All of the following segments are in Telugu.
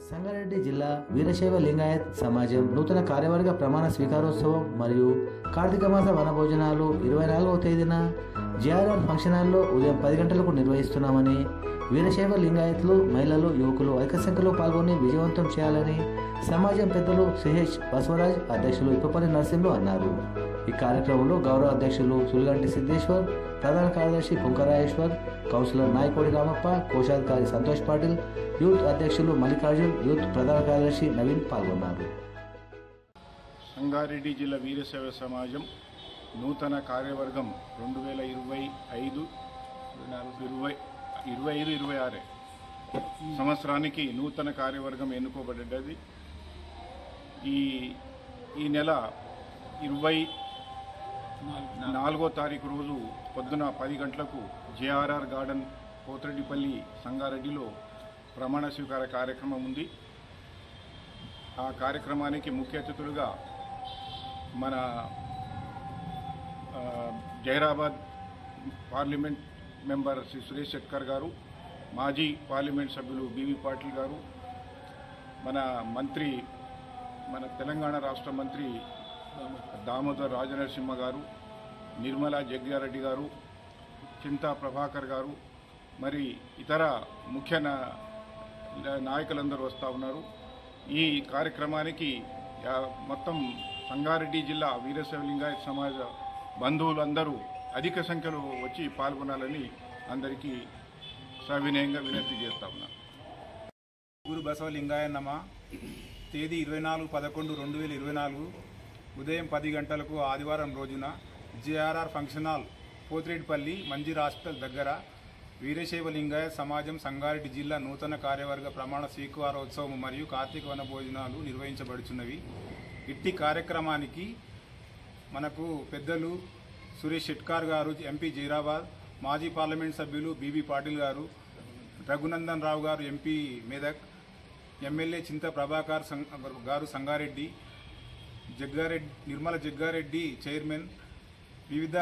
సంగారెడ్డి జిల్లా వీరశైవ లింగాయత్ సమాజం నూతన కార్యవర్గ ప్రమాణ స్వీకారోత్సవం మరియు కార్తీక మాస వనభోజనాలు 24వ తేదీన జేఆర్ఆర్ ఫంక్షన్ హాల్లో ఉదయం 10 గంటలకు నిర్వహిస్తున్నామని, వీరశైవ లింగాయత్లు, మహిళలు, యువకులు అధిక సంఖ్యలో పాల్గొని విజయవంతం చేయాలని సమాజం పెద్దలు సిహెచ్ బసవరాజ్, అధ్యక్షులు ఇప్పపల్లి నరసింహులు అన్నారు. ఈ కార్యక్రమంలో గౌరవ అధ్యక్షులు సులిగంటి సిద్ధేశ్వర్, ప్రధాన కార్యదర్శి పుంకరాయేశ్వర్, కౌన్సిలర్ నాయకోడి రామప్ప, కోశాధికారి సంతోష్ పాటిల్, యూత్ అధ్యక్షులు మల్లికార్జున్, యూత్ ప్రధాన కార్యదర్శి నవీన్ పాల్గొన్నారు. సంగారెడ్డి జిల్లా వీరశైవ సమాజం నూతన కార్యవర్గం 2025-26 సంవత్సరానికి నూతన కార్యవర్గం ఎన్నుకోబడ్డది. ఈ నెల 24వ తారీఖు రోజు పొద్దున 10 గంటలకు జేఆర్ఆర్ గార్డెన్ పోతిరెడ్డిపల్లి సంగారెడ్డిలో ప్రమాణ స్వీకార కార్యక్రమం ఉంది. ఆ కార్యక్రమానికి ముఖ్య అతిథులుగా మన జైరాబాద్ పార్లమెంట్ మెంబర్ శ్రీ సురేష్ షెట్కర్ గారు, మాజీ పార్లమెంట్ సభ్యులు బీవీ పాటిల్ గారు, మన తెలంగాణ రాష్ట్ర మంత్రి దామోదర్ రాజనరసింహ గారు, నిర్మలా జగ్గారెడ్డి గారు, చింతా ప్రభాకర్ గారు, మరి ఇతర ముఖ్య నాయకులందరూ వస్తూ ఉన్నారు. ఈ కార్యక్రమానికి మొత్తం సంగారెడ్డి జిల్లా వీరశైవ లింగాయత్ సమాజ బంధువులందరూ అధిక సంఖ్యలో వచ్చి పాల్గొనాలని అందరికీ సవినయంగా వినతి చేస్తా ఉన్నాను. గురు బసవ లింగాయ నమ. తేదీ 24/11/2024 ఉదయం 10 గంటలకు ఆదివారం రోజున JRR function hall Pothireddipalli Manjeera hospital దగ్గర వీరశైవ లింగాయ సమాజం సంగారెడ్డి జిల్లా నూతన కార్యవర్గ ప్రమాణ స్వీకారోత్సవం మరియు కార్తీక వన భోజనాలు నిర్వహించబడుచున్నవి. ఇట్టి కార్యక్రమానికి మనకు పెద్దలు సురేష్ షెట్కార్ గారు, ఎంపీ జైరాబాద్, మాజీ పార్లమెంట్ సభ్యులు బీబీ పాటిల్ గారు, రఘునందన్ రావు గారు ఎంపీ మెదక్, ఎమ్మెల్యే చింత ప్రభాకర్ గారు సంగారెడ్డి, నిర్మల జగ్గారెడ్డి చైర్మన్, వివిధ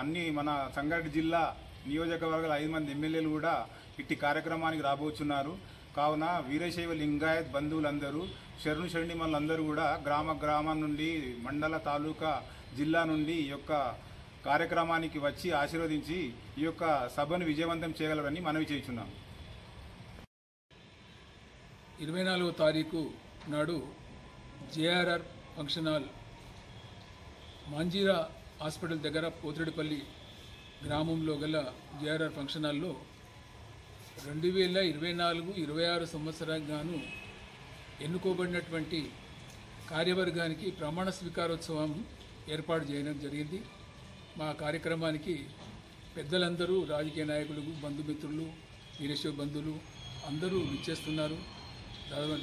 అన్ని మన సంగారెడ్డి జిల్లా నియోజకవర్గాల 5 మంది ఎమ్మెల్యేలు కూడా ఇట్టి కార్యక్రమానికి రాబోతున్నారు. కావున వీరశైవ లింగాయత్ బంధువులందరూ, శరణులందరూ కూడా గ్రామం నుండి, మండల, తాలూకా, జిల్లా నుండి ఈ యొక్క కార్యక్రమానికి వచ్చి ఆశీర్వదించి ఈ యొక్క సభను విజయవంతం చేయగలరని మనవి చేస్తున్నాం. 24వ తారీఖు నాడు JRR function hall Manjeera hospital దగ్గర పోతిరెడ్డిపల్లి గ్రామంలో గల జేఆర్ఆర్ ఫంక్షన్ హాల్లో 2024-26 సంవత్సరానికి గాను ఎన్నుకోబడినటువంటి కార్యవర్గానికి ప్రమాణ స్వీకారోత్సవం ఏర్పాటు చేయడం జరిగింది. మా కార్యక్రమానికి పెద్దలందరూ, రాజకీయ నాయకులు, బంధుమిత్రులు, వీరశైవ బంధువులు అందరూ విచ్చేస్తున్నారు.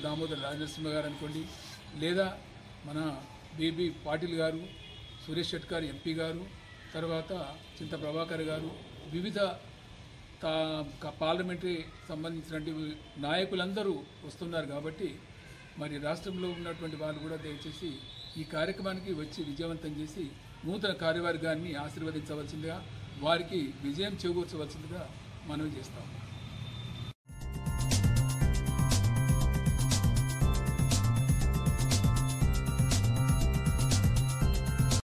దామోదర్ రాజనరసింహ గారు అనుకోండి, లేదా మన బీబీ పాటిల్ గారు, సురేష్ షెట్కర్ ఎంపీ గారు, తర్వాత చింత ప్రభాకర్ గారు, వివిధ పార్లమెంటరీ సంబంధించినటువంటి నాయకులందరూ వస్తున్నారు. కాబట్టి మరి రాష్ట్రంలో ఉన్నటువంటి వాళ్ళు కూడా దయచేసి ఈ కార్యక్రమానికి వచ్చి విజయవంతం చేసి నూతన కార్యవర్గాన్ని ఆశీర్వదించవలసిందిగా, వారికి విజయం చేకూర్చవలసిందిగా మనవి చేస్తాము.